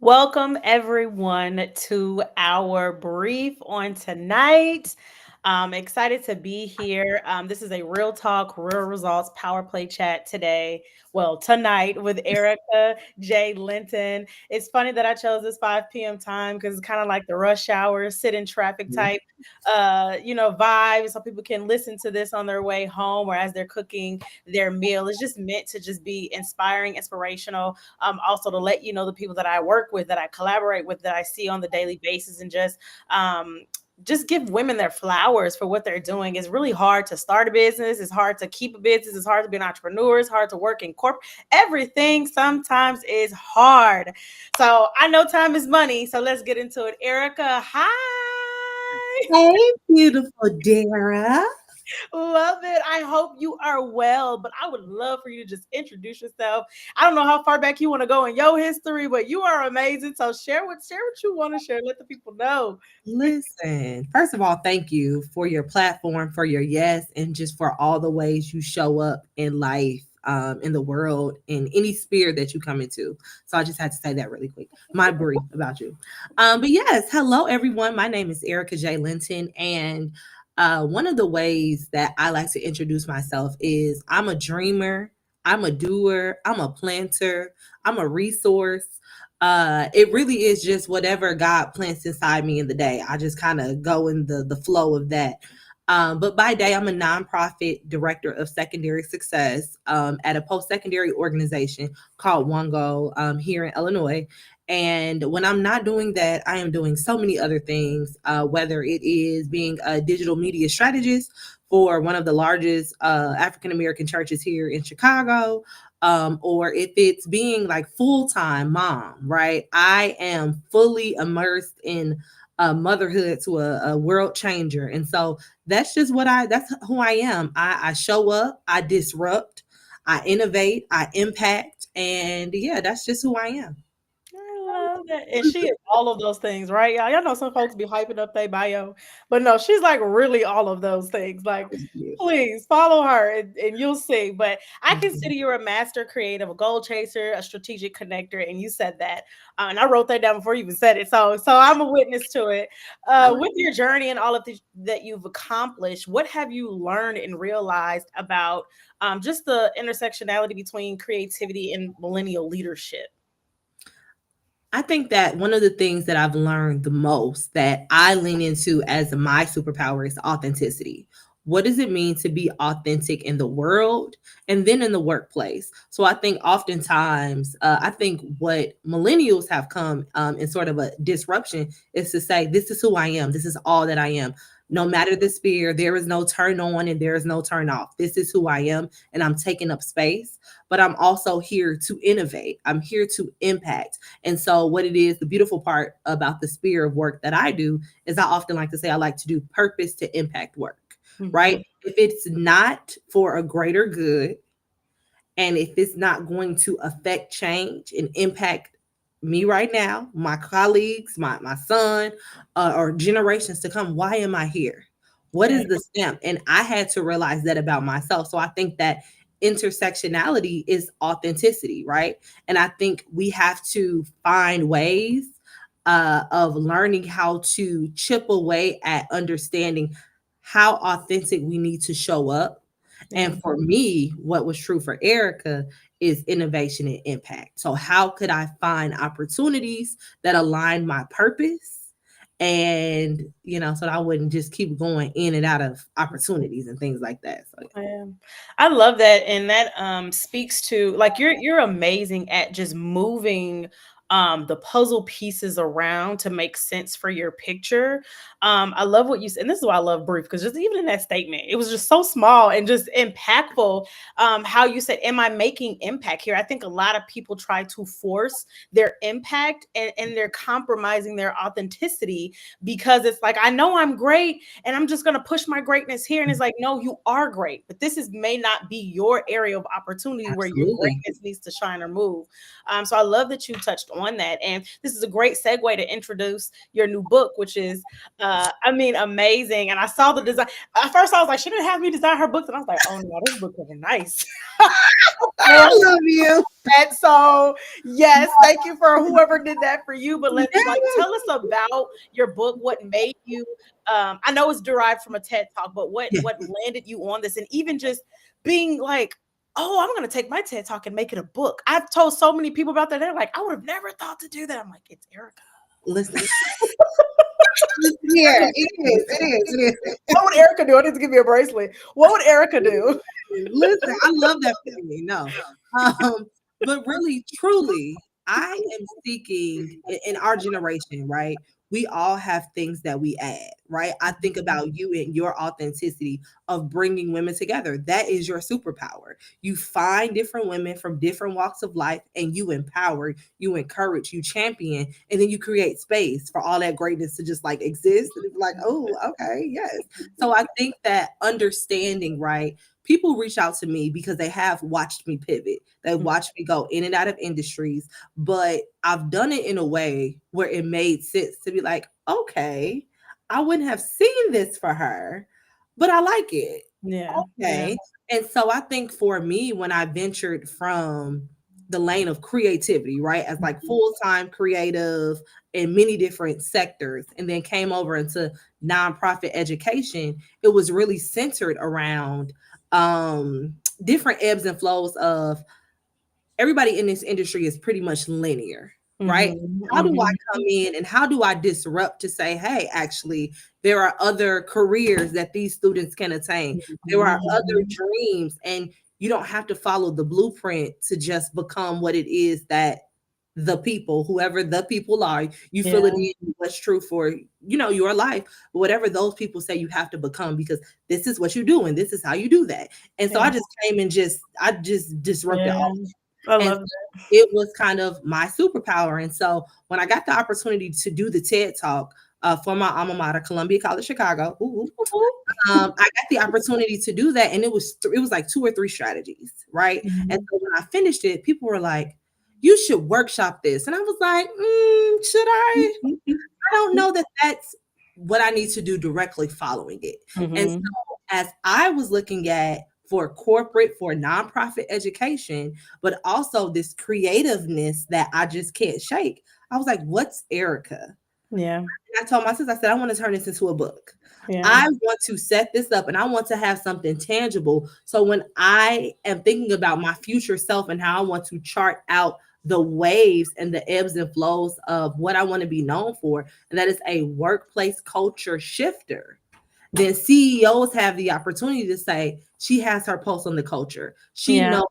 Welcome, everyone, to our brief on tonight. I'm excited to be here. This is a real talk, real results power play chat today. Well, tonight with Erica J. Linton. It's funny that I chose this 5 p.m. time because it's kind of like the rush hour, sit in traffic type, vibe. So people can listen to this on their way home or as they're cooking their meal. It's just meant to just be inspiring, inspirational, also to let you know the people that I work with, that I collaborate with, that I see on the daily basis, and just give women their flowers for what they're doing. It's really hard to start a business. It's hard to keep a business. It's hard to be an entrepreneur. It's hard to work in corporate. Everything sometimes is hard. So I know time is money. So let's get into it. Erica, hi. Hey, beautiful Dara. Love it. I hope you are well, but I would love for you to just introduce yourself. I don't know how far back you want to go in your history, but you are amazing. So share what you want to share. Let the people know. Listen, first of all, thank you for your platform, for your yes, and just for all the ways you show up in life, in the world, in any sphere that you come into. So I just had to say that really quick. My brief about you. But yes, hello everyone. My name is Erica J. Linton, and one of the ways that I like to introduce myself is I'm a dreamer, I'm a doer, I'm a planter, I'm a resource. It really is just whatever God plants inside me in the day. I just kind of go in the flow of that. But by day, I'm a nonprofit director of secondary success at a post secondary organization called One Goal here in Illinois. And when I'm not doing that, I am doing so many other things, whether it is being a digital media strategist for one of the largest African American churches here in Chicago, or if it's being like full time mom, right? I am fully immersed in motherhood to a world changer. And so that's who I am. I show up, I disrupt, I innovate, I impact. And yeah, that's just who I am. I love that. And she is all of those things, right? Y'all know some folks be hyping up their bio, but no, she's like really all of those things. Like, Thank you. please follow her and you'll see. But I Thank you. consider you a master creative, a goal chaser, a strategic connector, and you said that. And I wrote that down before you even said it. So I'm a witness to it. With your journey and all of that you've accomplished, what have you learned and realized about just the intersectionality between creativity and millennial leadership? I think that one of the things that I've learned the most that I lean into as my superpower is authenticity. What does it mean to be authentic in the world and then in the workplace? So I think oftentimes, I think what millennials have come in sort of a disruption is to say, this is who I am. This is all that I am. No matter the sphere, there is no turn on and there is no turn off. This is who I am, and I'm taking up space, but I'm also here to innovate. I'm here to impact. And so, what it is, the beautiful part about the sphere of work that I do is I often like to say I like to do purpose to impact work, right? Mhm. If it's not for a greater good, and if it's not going to affect change and impact me right now, my colleagues, my son, or generations to come, why am I here? What Yeah. is the stamp? And I had to realize that about myself. So I think that intersectionality is authenticity, right? And I think we have to find ways of learning how to chip away at understanding how authentic we need to show up. Yeah. And for me, what was true for Erica is innovation and impact. So, how could I find opportunities that align my purpose? And, so that I wouldn't just keep going in and out of opportunities and things like that. So, yeah. Yeah. I love that, and that speaks to like you're amazing at just moving the puzzle pieces around to make sense for your picture. I love what you said, and this is why I love brief, because just even in that statement, it was just so small and just impactful. How you said, am I making impact here? I think a lot of people try to force their impact, and they're compromising their authenticity because it's like, I know I'm great and I'm just going to push my greatness here. And it's like, no, you are great, but this is may not be your area of opportunity where your Absolutely. greatness needs to shine or move. So I love that you touched on that. And this is a great segue to introduce your new book, which is, amazing. And I saw the design. At first, I was like, she didn't have me design her books. And I was like, oh no, this book is nice. I love you. And so, yes, thank you for whoever did that for you. But let's like tell us about your book. What made you? I know it's derived from a TED talk, but Yeah. what landed you on this, and even just being like, oh, I'm gonna take my TED talk and make it a book. I've told so many people about that. They're like, I would have never thought to do that. I'm like, it's Arika. Listen, listen here. It is. It is. It is. What would Erica do? I need to give you a bracelet. What would Erica do? Listen, I love that for me. No, but really, truly, I am seeking in our generation, right? We all have things that we add, right? I think about you and your authenticity of bringing women together. That is your superpower. You find different women from different walks of life and you empower, you encourage, you champion, and then you create space for all that greatness to just like exist. And it's like, oh, okay, yes. So I think that understanding, right? People reach out to me because they have watched me pivot. They watched me go in and out of industries, but I've done it in a way where it made sense to be like, okay, I wouldn't have seen this for her, but I like it. Yeah, yeah. Okay. And so I think for me, when I ventured from the lane of creativity, right, as like full time creative in many different sectors, and then came over into nonprofit education, it was really centered around different ebbs and flows of everybody in this industry is pretty much linear, right? Mhm, How do I mhm. come in and how do I disrupt to say, hey, actually, there are other careers that these students can attain. There are other Mhm. dreams, and you don't have to follow the blueprint to just become what it is that the people, whoever the people are, you Yeah, feel it in what's true for your life, whatever those people say you have to become, because this is what you do and this is how you do that. And so yeah, I just disrupted yeah. all. I And love so that. it was kind of my superpower. And so when I got the opportunity to do the TED Talk for my alma mater, Columbia College Chicago, I got the opportunity to do that, and it was like 2 or 3 strategies, right? And Mhm. so when I finished it, people were like, "You should workshop this," and I was like, "Should I? I don't know that that's what I need to do directly following it." And Mhm. so as I was looking at for nonprofit education, but also this creativeness that I just can't shake, I was like, "What's Erica?" Yeah, I told my sister, I said, I want to turn this into a book. yeah, I want to set this up and I want to have something tangible. So when I am thinking about my future self and how I want to chart out the waves and the ebbs and flows of what I want to be known for, and that is a workplace culture shifter, then CEOs have the opportunity to say, she has her pulse on the culture. She yeah, knows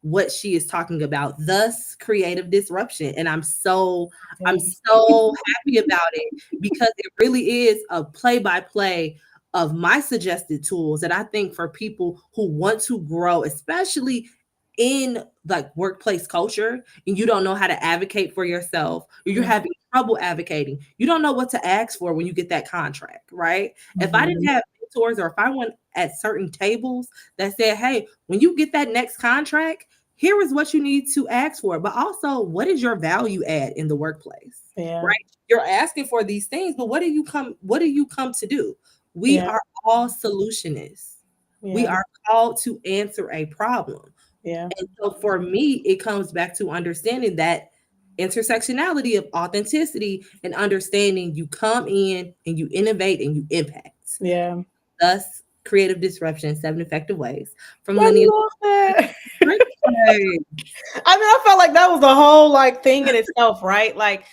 what she is talking about, thus creative disruption. And I'm yeah, so happy about it because it really is a play-by-play of my suggested tools that I think for people who want to grow, especially in like workplace culture, and you don't know how to advocate for yourself, or you're yeah. having trouble advocating, you don't know what to ask for when you get that contract, right? If I didn't Mhm. have mentors, or if I went at certain tables that said, hey, when you get that next contract, here is what you need to ask for, but also what is your value add in the workplace, Yeah, right? You're asking for these things, but what do you come to do? We yeah, are all solutionists. We yeah, are called to answer a problem. yeah, And so for me, it comes back to understanding that intersectionality of authenticity and understanding you come in and you innovate and you impact. yeah. Thus, creative disruption, 7 effective ways from I linear. love that. Right. I mean, I felt like that was the whole like thing in itself, right? Like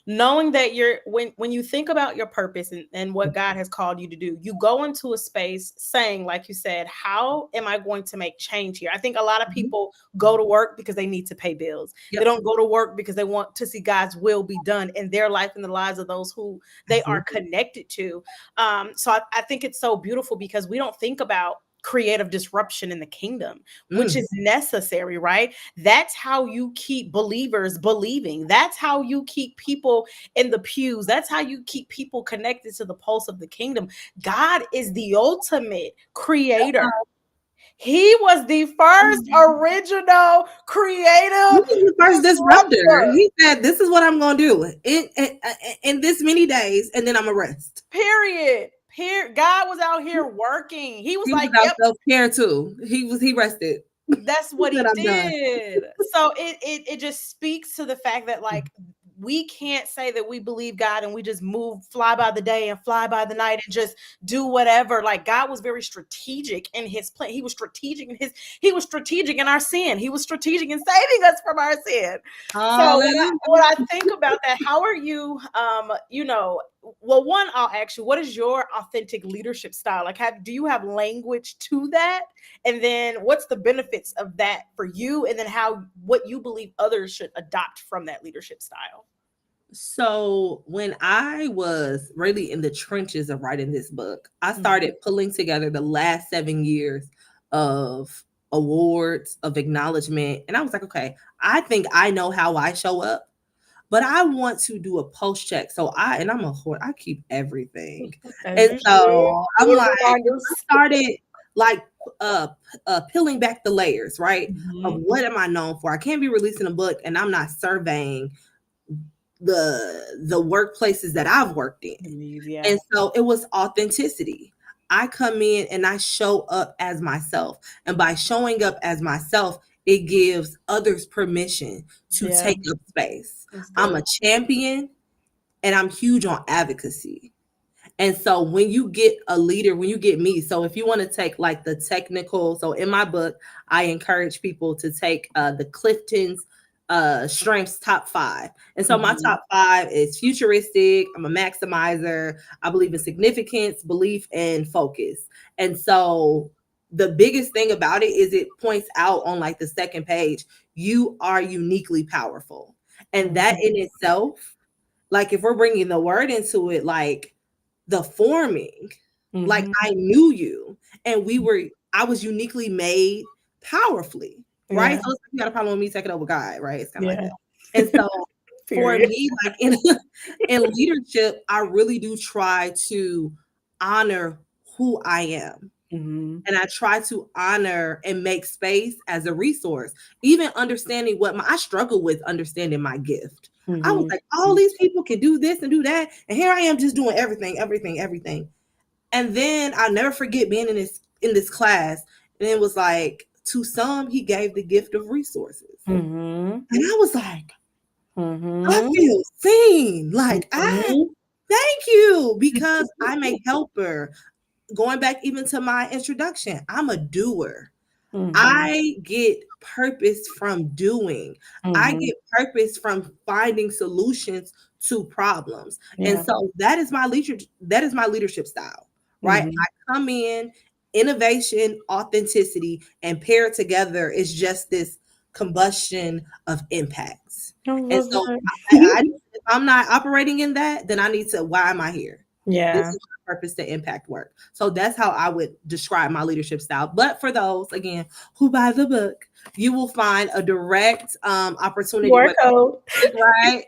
knowing that you're when you think about your purpose and what God has called you to do, you go into a space saying, like you said, how am I going to make change here? I think a lot of Mhm. people go to work because they need to pay bills. They Yep. don't go to work because they want to see God's will be done in their life and the lives of those who they are Absolutely. connected to. So I think it's so beautiful because we don't think about creative disruption in the kingdom, which Mm. is necessary, right? That's how you keep believers believing. That's how you keep people in the pews. That's how you keep people connected to the pulse of the kingdom. God is the ultimate creator. He was the first original He creative was the first disruptor. disruptor. He said, "This is what I'm going to do in this many days, and then I'm gonna rest." Period. Period. God was out here working. He was He was like, about "Yep, self care too. He rested. That's what That he I'm done. did. So it just speaks to the fact that like we can't say that we believe God and we just move fly by the day and fly by the night and just do whatever. Like God was very strategic in his plan. He was strategic in our sin. He was strategic in saving us from our sin. So when I Hallelujah. think about that, how are you well, one, I'll ask you, what is your authentic leadership style? Like do you have language to that? And then what's the benefits of that for you? And then what you believe others should adopt from that leadership style? So when I was really in the trenches of writing this book, I Mhm. started pulling together the last 7 years of awards, of acknowledgement. And I was like, okay, I think I know how I show up, but I want to do a post check. And I'm a hoard, I keep everything. As And you should. so I'm Good like, I reminders. started like uh peeling back the layers, right? Of Mhm. what am I known for? I can't be releasing a book and I'm not surveying the workplaces that I've worked in. Yeah. And so it was authenticity. I come in and I show up as myself. And by showing up as myself, it gives others permission to Yeah. take up space. That's I'm good. a champion and I'm huge on advocacy. And so when you get a leader, when you get me, so if you want to take like the technical, so in my book, I encourage people to take the Clifton's strengths top 5. And so my Mhm. top 5 is futuristic, I'm a maximizer, I believe in significance, belief, and focus. And so the biggest thing about it is it points out on like the second page, you are uniquely powerful. And that in Mhm. itself, like if we're bringing the word into it, like the forming, like Mhm. I knew you and I was uniquely made powerfully, right? Yeah. So it's like you got a problem with me taking over God, right? It's kind of like Yeah. that. And so for Period. me, like in leadership, I really do try to honor who I am. Mhm. And I try to honor and make space as a resource, even understanding I struggle with understanding my gift. I was Mhm. like, all these people can do this and do that. And here I am just doing everything, everything, everything. And then I'll never forget being in this class. And it was like, to some, he gave the gift of resources. Mhm. And I was like, I Mhm. feel seen. Like, I Mhm. thank you because I'm a helper. Going back even to my introduction, I'm a doer. Mhm. I get purpose from doing. I Mhm. get purpose from finding solutions to problems. And Yeah. so that is my leadership style, right? Mhm. I come in, innovation, authenticity, and pair it together is just this combustion of impacts. I And love so that. if I'm not operating in that, then I need to, why am I here? This Yeah. is my purpose to impact work. So that's how I would describe my leadership style. But for those, again, who buy the book, you will find a direct opportunity, QR whether code. right.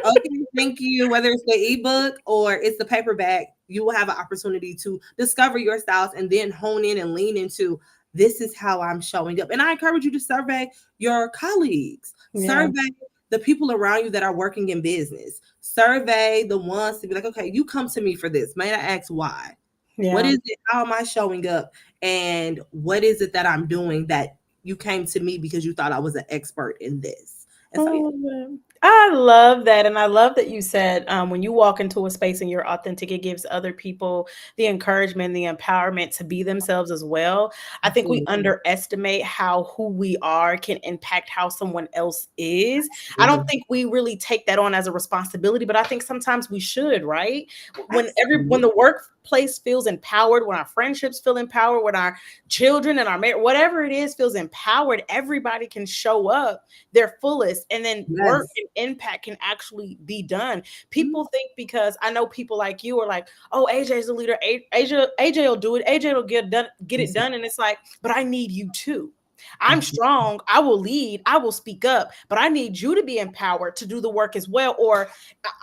Okay, thank you. Whether it's the ebook or it's the paperback, you will have an opportunity to discover your styles and then hone in and lean into this is how I'm showing up. And I encourage you to survey your colleagues, Yeah. survey the people around you that are working in business, survey the ones to be like, okay, you come to me for this. May I ask why? What Yeah. is it? How am I showing up? And what is it that I'm doing that you came to me because you thought I was an expert in this? And so, yeah. Oh, man. I love that. And I love that you said when you walk into a space and you're authentic, it gives other people the encouragement, the empowerment to be themselves as well. I think we Absolutely. underestimate how who we are can impact how someone else is. I don't Absolutely. think we really take that on as a responsibility, but I think sometimes we should, right? When Absolutely. the workplace feels empowered, when our friendships feel empowered, when our children and our marriage, whatever it is, feels empowered, everybody can show up their fullest and then work Yes. and impact can actually be done. Mhm. People think because I know people like you are like, oh, AJ's the leader. AJ will do it. AJ will get it Listen. done. And it's like, but I need you too. I'm Mhm. strong. I will lead. I will speak up, but I need you to be empowered to do the work as well. Or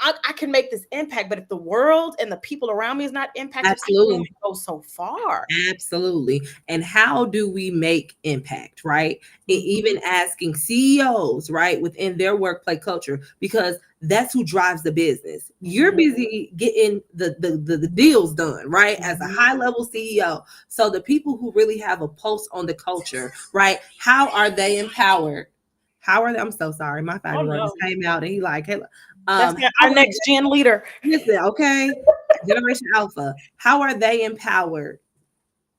I can make this impact, but if the world and the people around me is not impacted, I can only Absolutely. go so far. Absolutely. And how do we make impact, right? Mhm. Even asking CEOs, right, within their workplace culture, because That's who drives the business. You're Mhm. busy getting the deals done, right? As a Mhm. high level CEO. So the people who really have a pulse on the culture, right? How are they empowered? How are they? I'm so sorry. My Oh 5-year-old just no, came out and he like, hey, that's how our are next gen leader. listen, okay? Generation Alpha. How are they empowered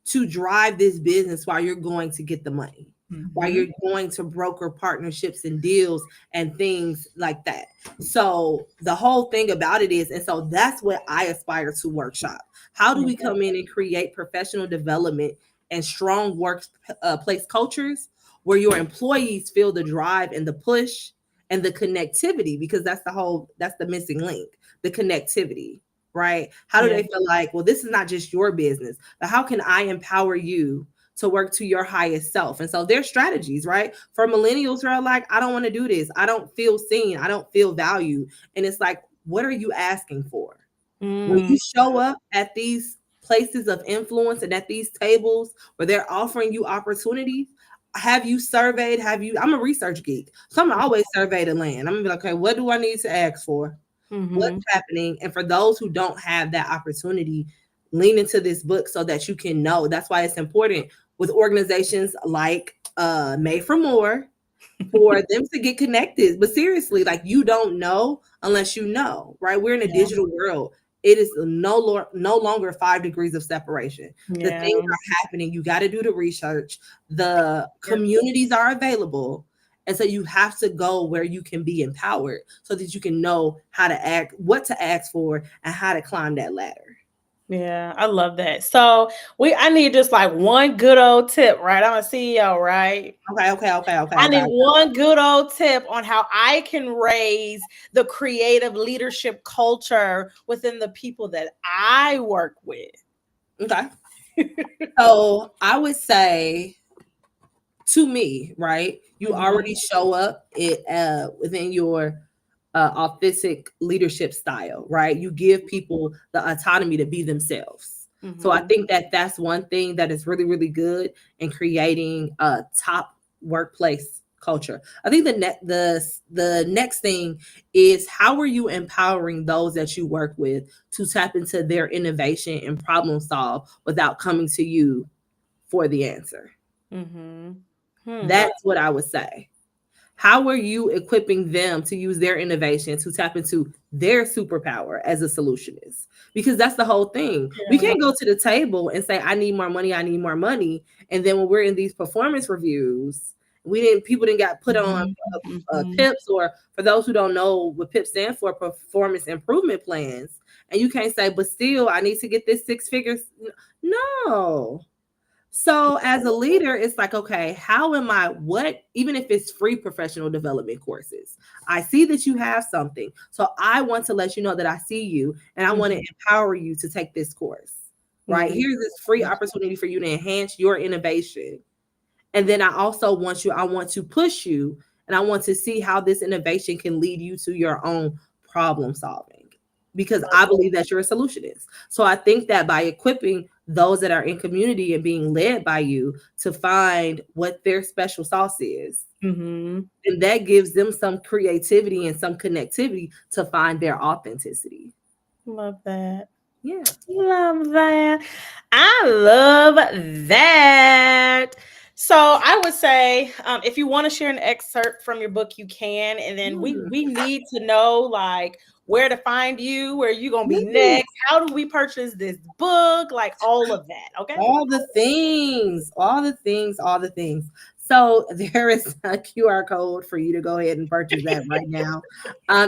to drive this business while you're going to get the money, while Mhm. you're going to broker partnerships and deals and things like that? So the whole thing about it is, and so that's what I aspire to workshop. How do we Yeah. come in and create professional development and strong workplace cultures where your employees feel the drive and the push and the connectivity? Because that's the missing link, the connectivity, right? How do Yeah. they feel like, well, this is not just your business, but how can I empower you to work to your highest self? And so there's strategies, right? For millennials who are like, I don't want to do this. I don't feel seen. I don't feel valued. And it's like, what are you asking for? When Mm. you show up at these places of influence and at these tables where they're offering you opportunities, have you surveyed? I'm a research geek. So I'm gonna always survey the land. I'm gonna be like, okay, what do I need to ask for? What's Mhm. happening? And for those who don't have that opportunity, lean into this book so that you can know. That's why it's important with organizations like Made for More, for them to get connected. But seriously, like, you don't know unless you know, right? We're in a Yeah. digital world. It is no longer 5 degrees of separation. The Yeah. things are happening. You got to do the research. The Yeah. communities are available. And so you have to go where you can be empowered so that you can know how to act, what to ask for, and how to climb that ladder. Yeah, I love that. So I need just like one good old tip, right? I'm a CEO, right? Okay, okay, okay, okay, I need okay. one good old tip on how I can raise the creative leadership culture within the people that I work with. Okay. So I would say, to me, right? You Mhm. already show up it within your authentic leadership style, right? You give people the autonomy to be themselves. So I Mhm. think that that's one thing that is really, really good in creating a top workplace culture. I think the next thing is, how are you empowering those that you work with to tap into their innovation and problem solve without coming to you for the answer? Mhm. Hmm. That's what I would say. How are you equipping them to use their innovation to tap into their superpower as a solutionist? Because that's the whole thing. We Yeah. can't go to the table and say, I need more money, I need more money. And then when we're in these performance reviews, people didn't got put on Mhm. Mhm. PIPs, or for those who don't know what PIPs stand for, performance improvement plans. And you can't say, but still, I need to get this 6 figures. No. So as a leader, it's like, okay, how am I, even if it's free professional development courses, I see that you have something. So I want to let you know that I see you and I want to Mhm. empower you to take this course, right? Mhm. Here's this free opportunity for you to enhance your innovation. And then I want to push you, and I want to see how this innovation can lead you to your own problem solving, because I believe that you're a solutionist. So I think that by equipping those that are in community and being led by you to find what their special sauce is, Mhm. and that gives them some creativity and some connectivity to find their authenticity. Love that. Yeah. Love that. I love that. So I would say, if you want to share an excerpt from your book, you can, and then Hmm. we need to know like where to find you, where you gonna be Yes. next, how do we purchase this book, like all of that. Okay. All the things, all the things, all the things. So there is a QR code for you to go ahead and purchase that right now.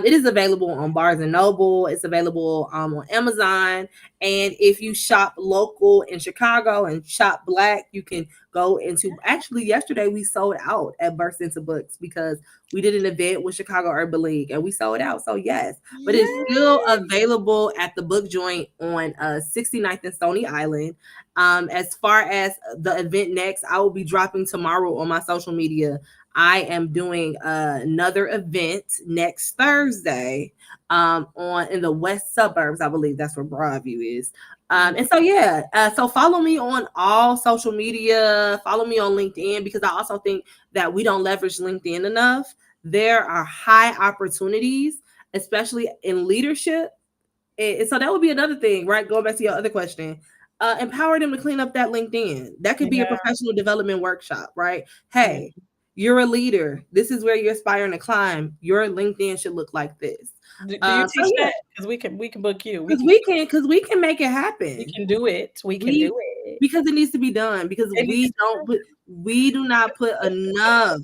It is available on Barnes and Noble. It's available on Amazon. And if you shop local in Chicago and shop Black, you can go into. Actually, yesterday we sold out at Burst Into Books because we did an event with Chicago Urban League and we sold out. So yes, but it's still Yes. available at the book joint on 69th and Stony Island. As far as the event next, I will be dropping tomorrow on my social media. I am doing another event next Thursday on in the west suburbs. I believe that's where Broadview is. And so yeah, so follow me on all social media. Follow me on LinkedIn, because I also think that we don't leverage LinkedIn enough. There are high opportunities, especially in leadership. And so that would be another thing, right? Going back to your other question, empower them to clean up that LinkedIn. That could be a Yeah. professional development workshop, right? Yeah. Hey, you're a leader. This is where you're aspiring to climb. Your LinkedIn should look like this. Do you So teach yeah, that? Because we can book you. because we can make it We happen. can do it. We can We do it. because it needs to be done because It needs we do not put enough.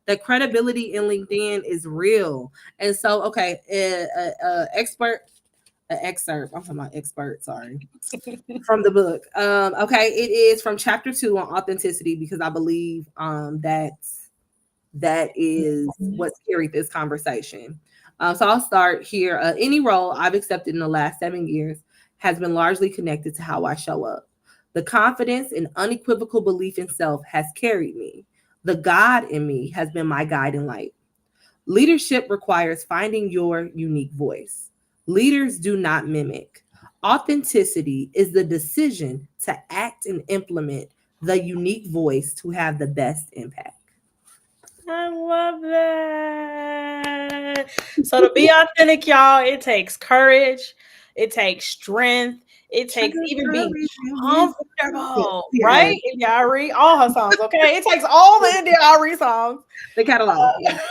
The credibility in LinkedIn is real. And so okay, an excerpt. I'm talking about expert, sorry, from the book. Okay, it is from chapter 2 on authenticity because I believe that is Mhm. what's carried this conversation. So I'll start here. Any role I've accepted in the last 7 years has been largely connected to how I show up. The confidence and unequivocal belief in self has carried me. The God in me has been my guiding light. Leadership requires finding your unique voice. Leaders do not mimic. Authenticity is the decision to act and implement the unique voice to have the best impact. I love that. So to be authentic, y'all, it takes courage, it takes strength, it takes Sugar, even being courage, and wisdom. Yes, comfortable, right? yes. India Ari, all her songs, okay? It takes all the India Ari songs The catalog. Yes.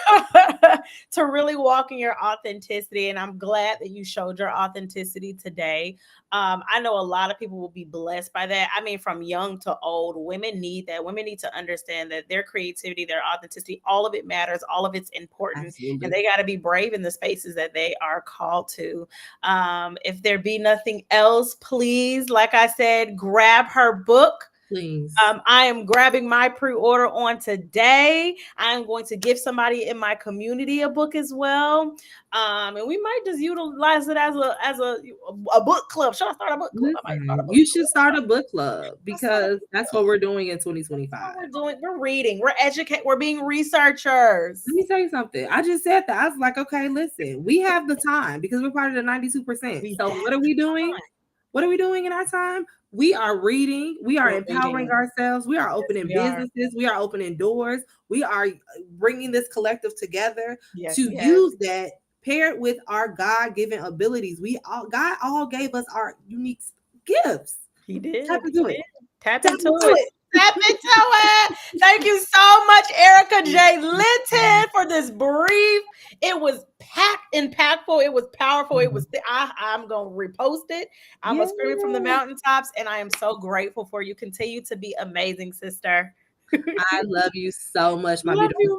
to really walk in your authenticity. And I'm glad that you showed your authenticity today. I know a lot of people will be blessed by that. I mean, from young to old, women need that. Women need to understand that their creativity, their authenticity, all of it matters, all of it's important, and Absolutely. they got to be brave in the spaces that they are called to. If there be nothing else, please, like I said, grab her book. Please. I am grabbing my pre-order on today. I am going to give somebody in my community a book as well, and we might just utilize it as a book club. Should I start a book club? I might start a Listen, book you should club. start a book club Let's start a because book that's club. what we're doing in That's what 2025. we're doing. We're reading. We're educate. We're being Let researchers. me tell you something. I just said that. I was like, okay, listen, we have the time because we're part of the 92%. We So have what are we doing? time. What are we doing in our time? We are reading. We are We're empowering reading. ourselves. We are Yes, opening we are. businesses. We are opening doors. We are bringing this collective together Yes, to yes. use that paired with our God-given abilities. God all gave us our unique gifts. He Tap did. He into it. did. Tap Tap into into it. it. Tap into it. Thank you so much, Erica J. Linton, for this brief. It was packed, impactful. It was powerful. It was. I'm gonna repost it. I'm Yeah. gonna scream it from the mountaintops, and I am so grateful for you. Continue to be amazing, sister. I love you so much, my Love beautiful you